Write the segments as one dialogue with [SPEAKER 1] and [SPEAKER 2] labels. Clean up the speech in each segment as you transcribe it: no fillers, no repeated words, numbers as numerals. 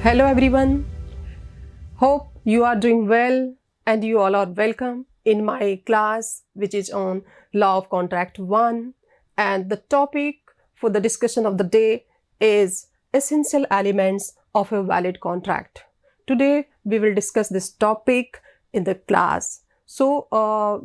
[SPEAKER 1] Hello everyone, hope you are doing well and you all are welcome in my class which is on Law of Contract 1, and the topic for the discussion of the day is essential elements of a valid contract. Today we will discuss this topic in the class. So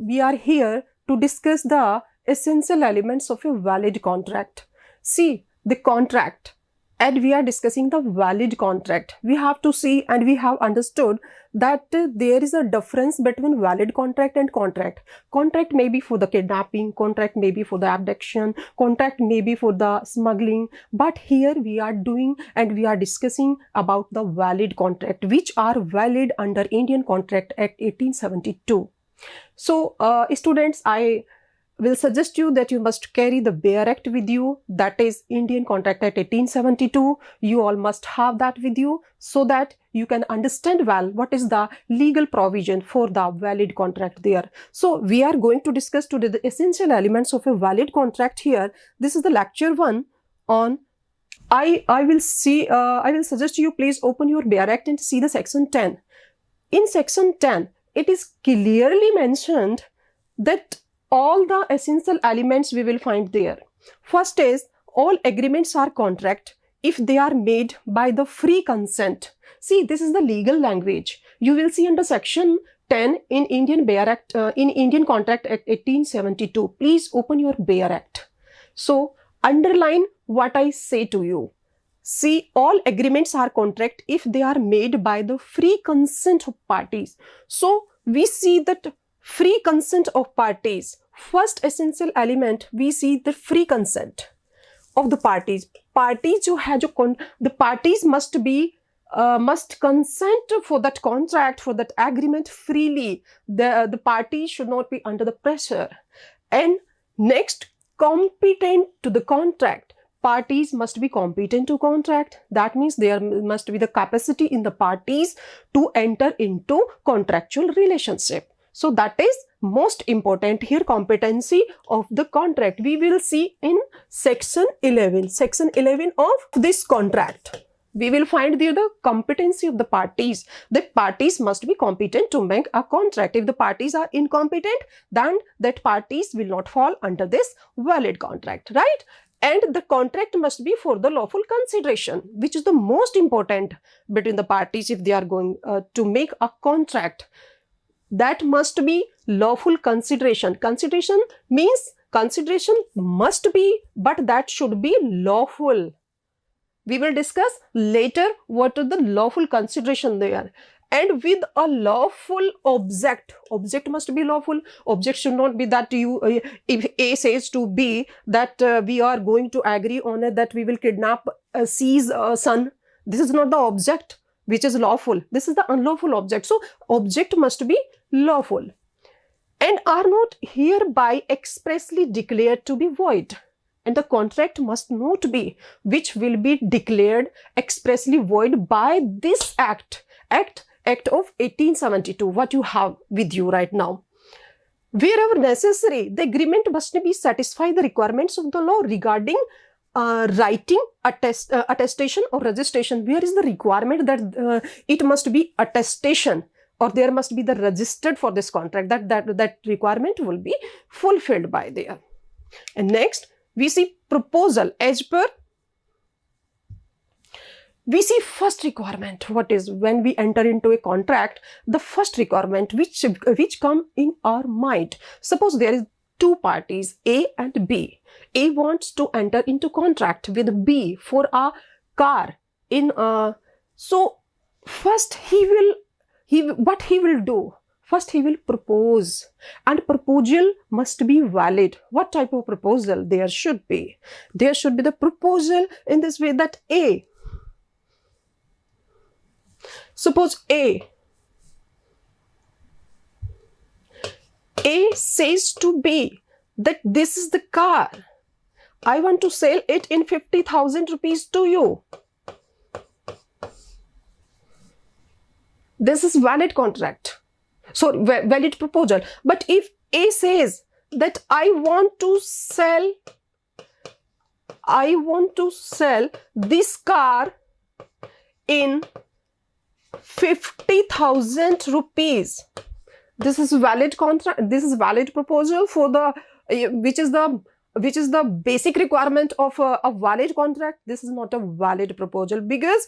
[SPEAKER 1] we are here to discuss the essential elements of a valid contract. See, the contract, and we are discussing the valid contract. We have to see and we have understood that there is a difference between valid contract and contract. Contract may be for the kidnapping, contract may be for the abduction, contract may be for the smuggling, but here we are doing and we are discussing about the valid contract, which are valid under Indian Contract Act 1872. So students, I will suggest you that you must carry the Bare Act with you, that is Indian Contract Act 1872. You all must have that with you so that you can understand well what is the legal provision for the valid contract there. So we are going to discuss today the essential elements of a valid contract here. This is the lecture 1 on I will suggest you please open your Bare Act and see the section 10. In section 10, it is clearly mentioned that all the essential elements we will find there. First is, all agreements are contract if they are made by the free consent. See, this is the legal language. You will see under section 10 in Indian Contract Act 1872. Please open your Bare Act. So underline what I say to you. See, all agreements are contract if they are made by the free consent of parties. So we see that free consent of parties. First essential element, we see the free consent of the parties. Parties the parties must consent for that contract, for that agreement freely. The parties should not be under the pressure. And next, competent to the contract. Parties must be competent to contract. That means there must be the capacity in the parties to enter into contractual relationship. So that is most important here, competency of the contract. We will see in section 11. Section 11 of this contract. We will find there the competency of the parties. The parties must be competent to make a contract. If the parties are incompetent, then that parties will not fall under this valid contract, right? And the contract must be for the lawful consideration, which is the most important between the parties if they are going to make a contract. That must be lawful consideration. Consideration means consideration must be, but that should be lawful. We will discuss later what is the lawful consideration there. And with a lawful object, object must be lawful. Object should not be that you, if A says to B that we are going to agree on it that we will kidnap C's son. This is not the object which is lawful. This is the unlawful object. So object must be lawful and are not hereby expressly declared to be void. And the contract must not be which will be declared expressly void by this act of 1872, what you have with you right now. Wherever necessary, the agreement must be satisfy the requirements of the law regarding writing, attestation or registration. Where is the requirement that it must be attestation or there must be the registered for this contract? That requirement will be fulfilled by there. And next, we see proposal as per. We see first requirement. What is when we enter into a contract? The first requirement which come in our mind. Suppose there is two parties, A and B. A wants to enter into contract with B for a car. So first what he will do? First he will propose, and proposal must be valid. What type of proposal there should be? There should be the proposal in this way that A. Suppose A says to B that this is the car. I want to sell it in 50,000 rupees to you. This is valid contract. So valid proposal. But if A says that I want to sell this car in 50,000 rupees. This is valid contract. This is valid proposal for the which is the basic requirement of a valid contract. This is not a valid proposal because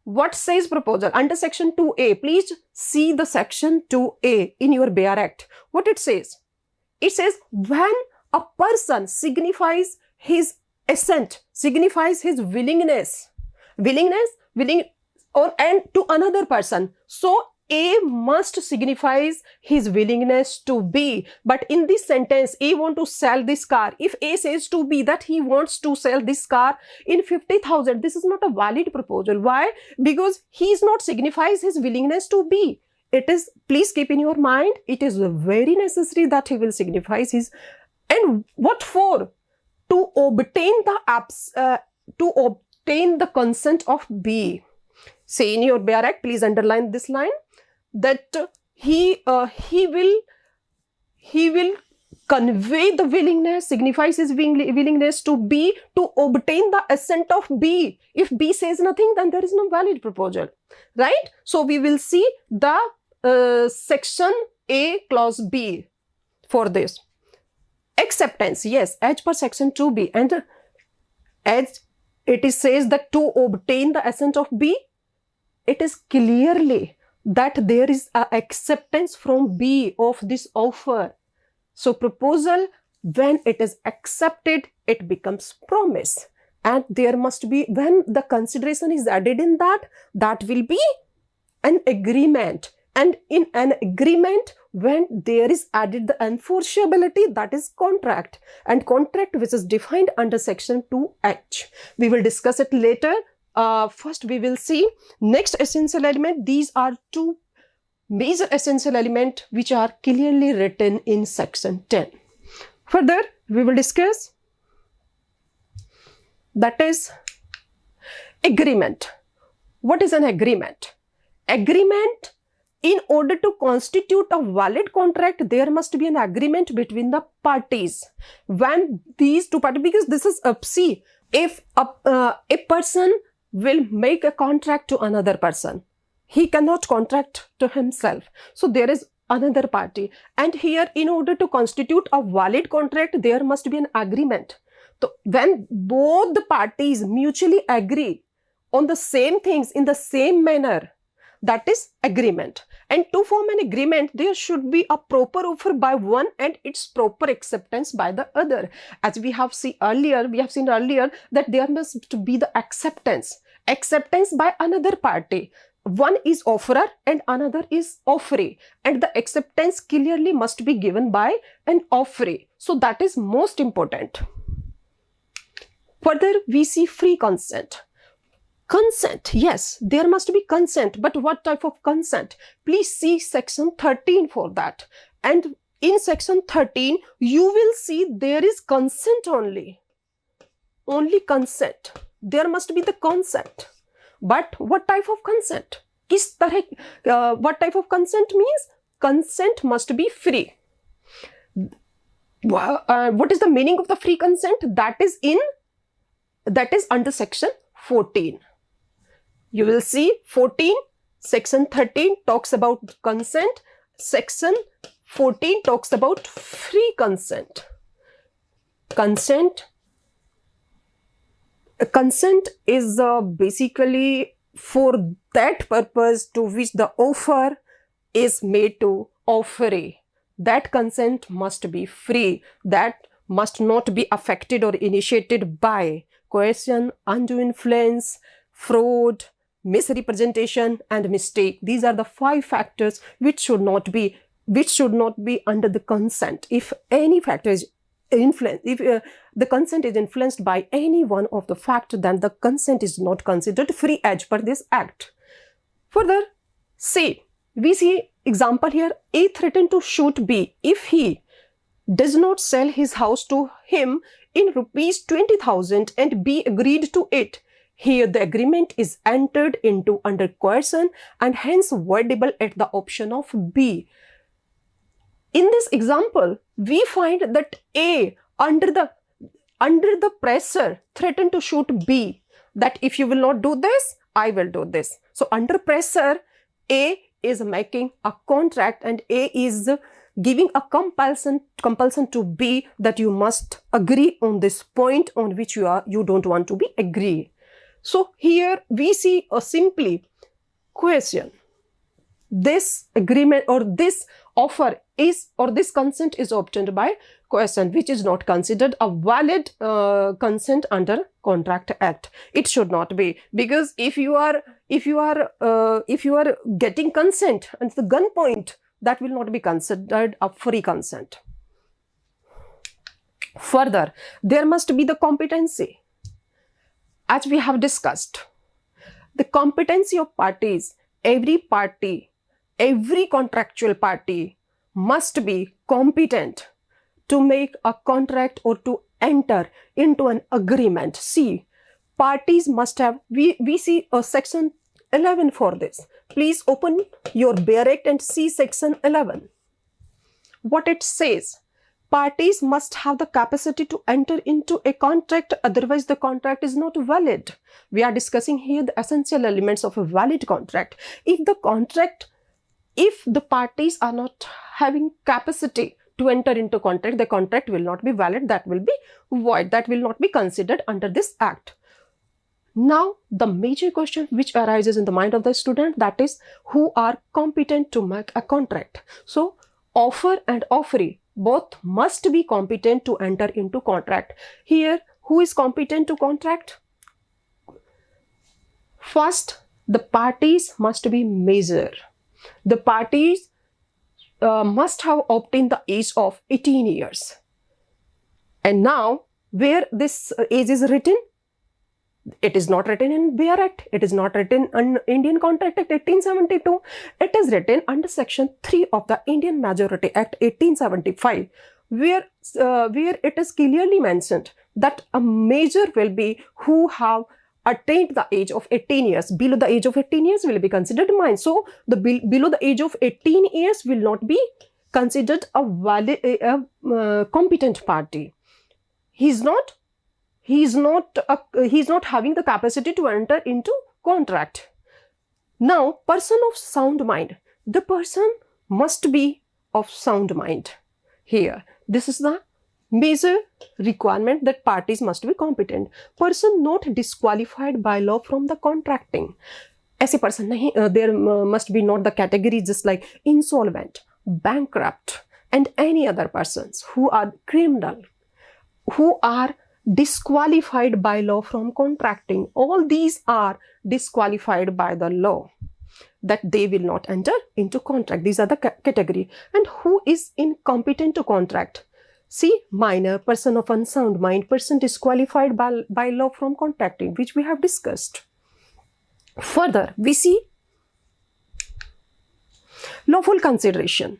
[SPEAKER 1] what says proposal under section 2A? Please see the section 2A in your Bayer Act. What it says? It says when a person signifies his assent, signifies his willingness and to another person. So A must signifies his willingness to B. But in this sentence, A want to sell this car. If A says to B that he wants to sell this car in 50,000, this is not a valid proposal. Why? Because he is not signifies his willingness to B. It is, please keep in your mind, it is very necessary that he will signify his, and what for? To obtain the consent of B. Say in your Bayer Act, please underline this line, that he will convey the willingness, signifies his willingness to B to obtain the assent of B. If B says nothing, then there is no valid proposal, right? So we will see the section A clause B for this. Acceptance, yes, as per section 2B, and as it says that to obtain the assent of B, it is clearly that there is an acceptance from B of this offer. So proposal, when it is accepted, it becomes promise. And there must be, when the consideration is added in that, that will be an agreement. And in an agreement, when there is added the enforceability, that is contract. And contract which is defined under section 2H. We will discuss it later. First, we will see next essential element. These are two major essential elements which are clearly written in section 10. Further, we will discuss that is agreement. What is an agreement? Agreement, in order to constitute a valid contract, there must be an agreement between the parties. When these two parties, because this is see, if a person will make a contract to another person, he cannot contract to himself. So there is another party. And here, in order to constitute a valid contract, there must be an agreement. So when both the parties mutually agree on the same things in the same manner, that is agreement. And to form an agreement, there should be a proper offer by one and its proper acceptance by the other. As we have seen earlier, that there must be the acceptance by another party. One is offerer and another is offeree, and the acceptance clearly must be given by an offeree. So that is most important. Further, we see free consent. Consent, yes, there must be consent, but what type of consent? Please see section 13 for that. And in section 13, you will see there is consent only. Only consent. There must be the consent. But what type of consent? What type of consent means? Consent must be free. What is the meaning of the free consent? That is under section 14. You will see 14, section 13 talks about consent, section 14 talks about free consent. Consent is basically for that purpose to which the offer is made to offeree. That consent must be free. That must not be affected or initiated by coercion, undue influence, fraud, misrepresentation and mistake. These are the 5 factors which should not be under the consent. If any factor is influenced, if the consent is influenced by any one of the factors, then the consent is not considered free as per this act. Further, say, we see example here, A threatened to shoot B if he does not sell his house to him in rupees 20,000 and B agreed to it. Here the agreement is entered into under coercion and hence voidable at the option of B. In this example, we find that A under the pressure threatened to shoot B, that if you will not do this, I will do this. So under pressure, A is making a contract and A is giving a compulsion to B that you must agree on this point on which you don't want to be agree. So here we see a simply question. This agreement or this offer is or this consent is obtained by question, which is not considered a valid consent under Contract Act. It should not be, because if you are getting consent at the gunpoint, that will not be considered a free consent. Further, there must be the competency. As we have discussed, the competency of parties, every contractual party must be competent to make a contract or to enter into an agreement. See, parties must have, we see a section 11 for this. Please open your Bear Act and see section 11. What it says, parties must have the capacity to enter into a contract, otherwise the contract is not valid. We are discussing here the essential elements of a valid contract. If the parties are not having capacity to enter into contract, the contract will not be valid, that will be void, that will not be considered under this act. Now, the major question which arises in the mind of the student, that is, who are competent to make a contract. So, offer and offeree both must be competent to enter into contract. Here, who is competent to contract? First, the parties must be mature. The parties must have obtained the age of 18 years. And now, where this age is written? It is not written in Bear Act. It is not written in Indian Contract Act 1872. It is written under Section 3 of the Indian Majority Act 1875, where it is clearly mentioned that a major will be who have attained the age of 18 years. Below the age of 18 years will be considered minor. So, the below the age of 18 years will not be considered a valid, competent party. He is not having the capacity to enter into contract. Now, person of sound mind. The person must be of sound mind. Here, this is the major requirement, that parties must be competent. Person not disqualified by law from the contracting. ऐसे person नहीं, there must be not the category just like insolvent, bankrupt, and any other persons who are criminal, who are disqualified by law from contracting. All these are disqualified by the law, that they will not enter into contract. These are the category. And who is incompetent to contract? See, minor, person of unsound mind, person disqualified by law from contracting, which we have discussed. Further, we see lawful consideration.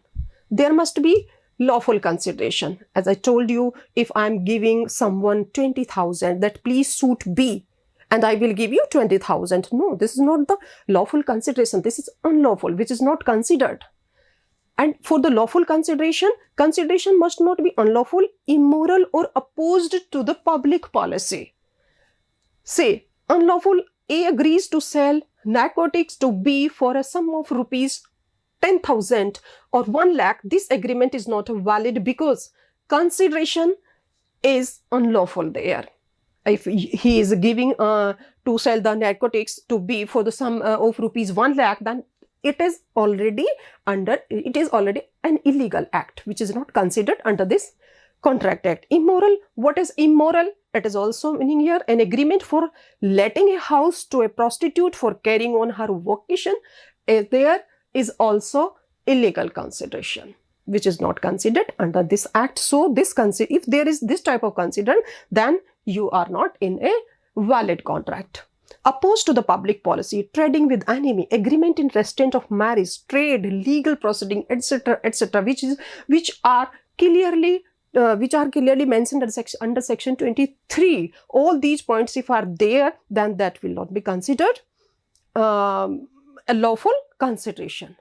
[SPEAKER 1] There must be lawful consideration. As I told you, if I am giving someone 20,000, that please suit B, and I will give you 20,000. No, this is not the lawful consideration. This is unlawful, which is not considered. And for the lawful consideration must not be unlawful, immoral, or opposed to the public policy. Say, unlawful, A agrees to sell narcotics to B for a sum of rupees 10,000 or 1 lakh. This agreement is not valid because consideration is unlawful there. If he is giving to sell the narcotics to B for the sum of rupees 1 lakh, then it is already an illegal act, which is not considered under this Contract Act. Immoral, what is immoral? It is also meaning here an agreement for letting a house to a prostitute for carrying on her vocation. There is also illegal consideration, which is not considered under this act. So, if there is this type of consideration, then you are not in a valid contract. Opposed to the public policy, trading with enemy, agreement in restraint of marriage, trade, legal proceeding, etc., etc., which are clearly mentioned under section 23. All these points, if are there, then that will not be considered a lawful consideration.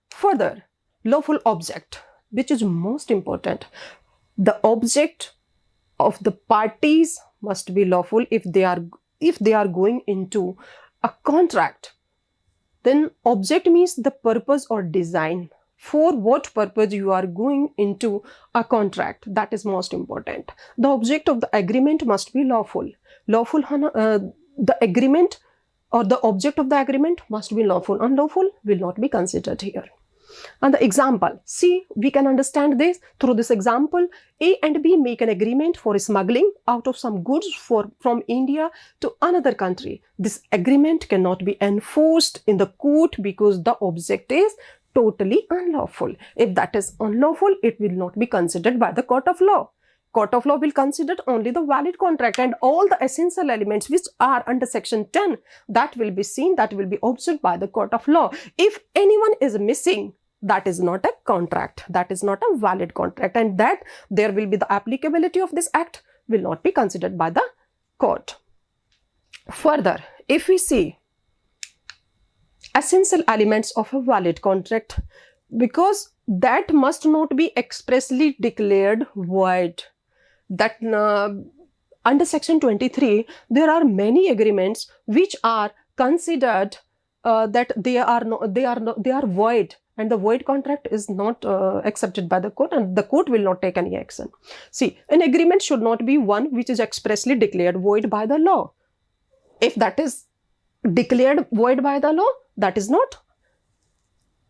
[SPEAKER 1] Further, lawful object, which is most important. The object of the parties must be lawful if they are going into a contract, then object means the purpose or design. For what purpose you are going into a contract, that is most important. The object of the agreement must be lawful. Lawful, the agreement or the object of the agreement must be lawful. Unlawful will not be considered here. And the example, see, we can understand this through this example. A and B make an agreement for smuggling out of some goods from India to another country. This agreement cannot be enforced in the court because the object is totally unlawful. If that is unlawful, it will not be considered by the court of law. Court of law will consider only the valid contract, and all the essential elements which are under section 10, that will be seen, that will be observed by the court of law. If anyone is missing, that is not a contract, that is not a valid contract, and that there will be the applicability of this act will not be considered by the court. Further, if we see essential elements of a valid contract, because that must not be expressly declared void. That under section 23, there are many agreements which are considered that they are void, and the void contract is not accepted by the court, and the court will not take any action. See, an agreement should not be one which is expressly declared void by the law. If that is declared void by the law, that is not.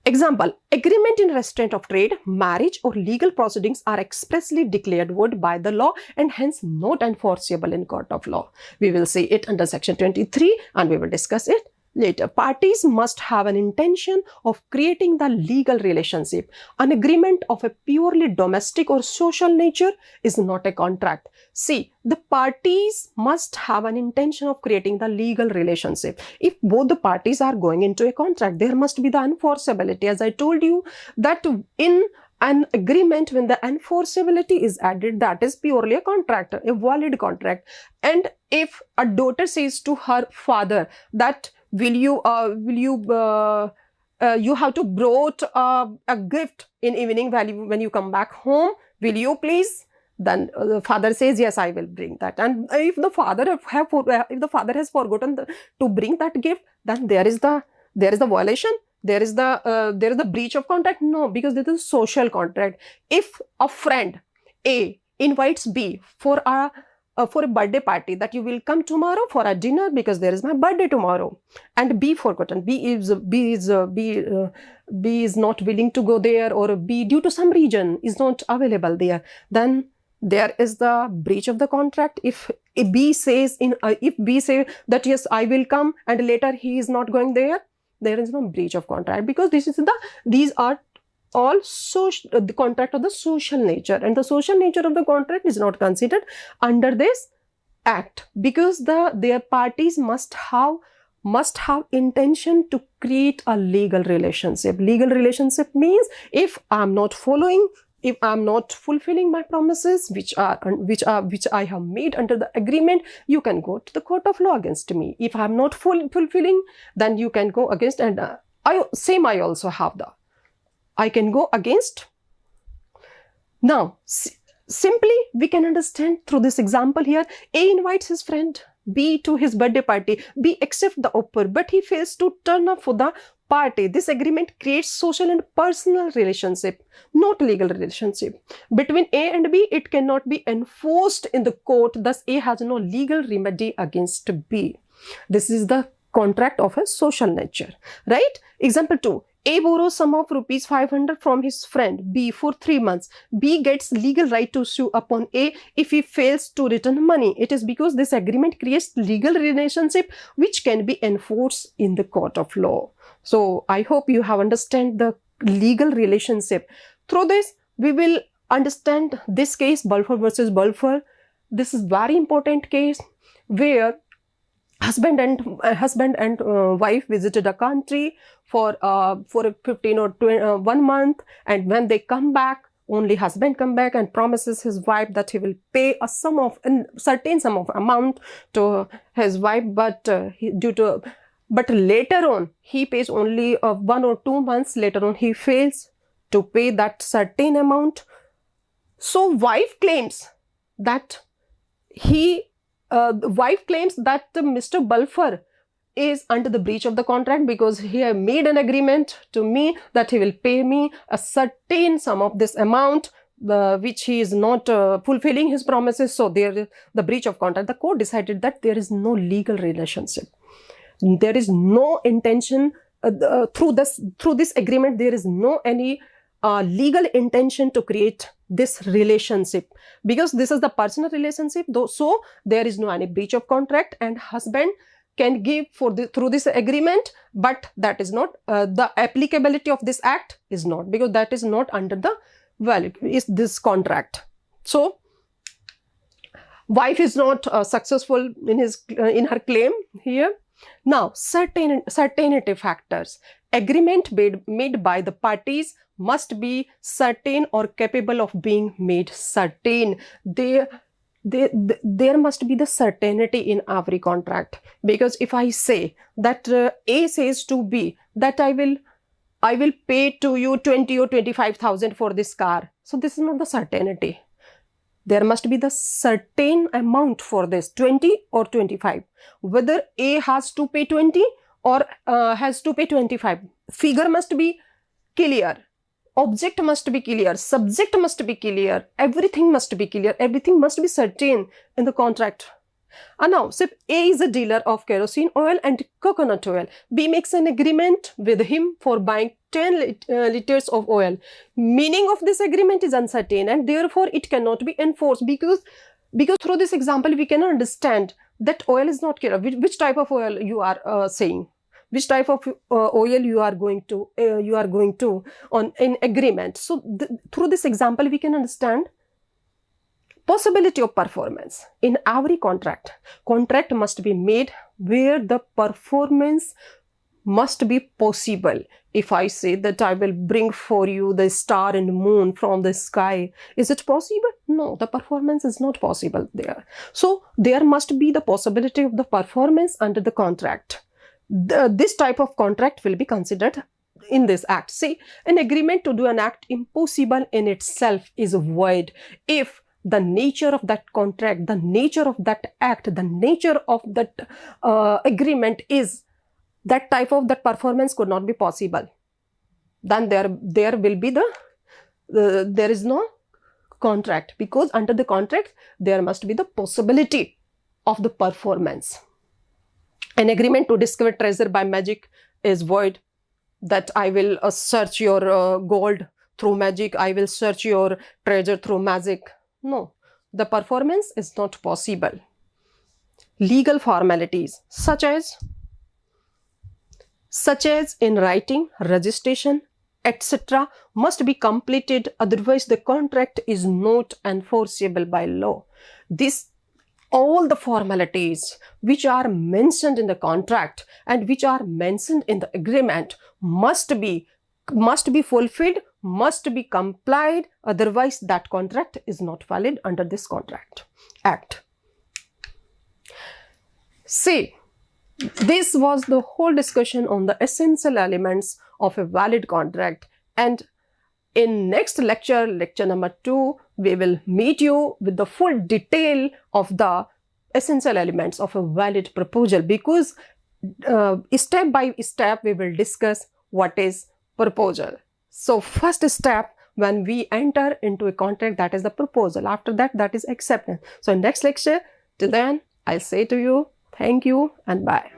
[SPEAKER 1] Example, agreement in restraint of trade, marriage or legal proceedings are expressly declared void by the law and hence not enforceable in court of law. We will see it under section 23 and we will discuss it later. Parties must have an intention of creating the legal relationship. An agreement of a purely domestic or social nature is not a contract. See, the parties must have an intention of creating the legal relationship. If both the parties are going into a contract, there must be the enforceability. As I told you that in an agreement, when the enforceability is added, that is purely a contract, a valid contract. And if a daughter says to her father that you have to brought a gift in evening when you come back home, will you please? Then the father says, yes, I will bring that. And if the father has forgotten to bring that gift, then there is the violation. There is the breach of contract. No, because this is social contract. If a friend A invites B for a birthday party, that you will come tomorrow for a dinner because there is my birthday tomorrow, and B forgotten, B is not willing to go there, or B due to some reason is not available there, then there is the breach of the contract. If B says that yes, I will come, and later he is not going there, there is no breach of contract, because these are all the contract of the social nature, and the social nature of the contract is not considered under this act, because their parties must have intention to create a legal relationship. Legal relationship means if I'm not fulfilling my promises which I have made under the agreement, you can go to the court of law against me. If I'm not fulfilling, then you can go against, and I also have I can go against. Now, simply we can understand through this example here. A invites his friend B to his birthday party. B accepts the offer, but he fails to turn up for the party. This agreement creates social and personal relationship, not legal relationship. Between A and B, it cannot be enforced in the court. Thus, A has no legal remedy against B. This is the contract of a social nature, right? Example 2. A borrows sum of rupees 500 from his friend B for 3 months. B gets legal right to sue upon A if he fails to return money. It is because this agreement creates legal relationship which can be enforced in the court of law. So I hope you have understand the legal relationship. Through this, we will understand this case, Balfour versus Balfour. This is very important case where husband and wife visited a country for 15 or 1 month, and when they come back, only husband come back and promises his wife that he will pay a certain sum of amount to his wife, but later on he pays only 1 or 2 months later on he fails to pay that certain amount. So wife claims that Mr. Balfour is under the breach of the contract because he have made an agreement to me that he will pay me a certain sum of this amount, which he is not fulfilling his promises. So there, the breach of contract. The court decided that there is no legal relationship. There is no intention through this agreement. There is no any legal intention to create this relationship, because this is the personal relationship. So there is no any breach of contract, and husband can give through this agreement, but that is not the applicability of this act is not, because that is not under the valid is this contract. So wife is not successful in her claim here. Now, certainty factors. Agreement made by the parties must be certain or capable of being made certain. There must be the certainty in every contract, because if I say that A says to B that I will pay to you 20 or 25,000 for this car, so this is not the certainty. There must be the certain amount for this, 20 or 25. Whether A has to pay 20 or has to pay 25. Figure must be clear. Object must be clear. Subject must be clear. Everything must be clear. Everything must be certain in the contract. And now, so A is a dealer of kerosene oil and coconut oil. B makes an agreement with him for buying 10 liters of oil. Meaning of this agreement is uncertain, and therefore it cannot be enforced, because through this example we cannot understand that oil is not clear. Which type of oil you are saying? Which type of oil you are going to on in agreement. So through this example we can understand possibility of performance. In every contract must be made where the performance must be possible. If I say that I will bring for you the star and moon from the sky, is it possible? No, the performance is not possible there. So there must be the possibility of the performance under the contract. This type of contract will be considered in this act. See, an agreement to do an act impossible in itself is void if the nature of that contract, the nature of that act, the nature of that agreement is that type of that performance could not be possible. Then there will be there is no contract, because under the contract there must be the possibility of the performance. An agreement to discover treasure by magic is void. That I will search your gold through magic, I will search your treasure through magic. No, the performance is not possible. Legal formalities such as in writing, registration, etc. must be completed, otherwise the contract is not enforceable by law. All the formalities which are mentioned in the contract and which are mentioned in the agreement must be fulfilled, must be complied, otherwise that contract is not valid under this contract act. See, this was the whole discussion on the essential elements of a valid contract, and in next lecture, lecture number 2, we will meet you with the full detail of the essential elements of a valid proposal, because step by step we will discuss what is proposal. So first step when we enter into a contract, that is the proposal. After that, that is acceptance. So in next lecture, till then, I'll say to you, thank you and bye.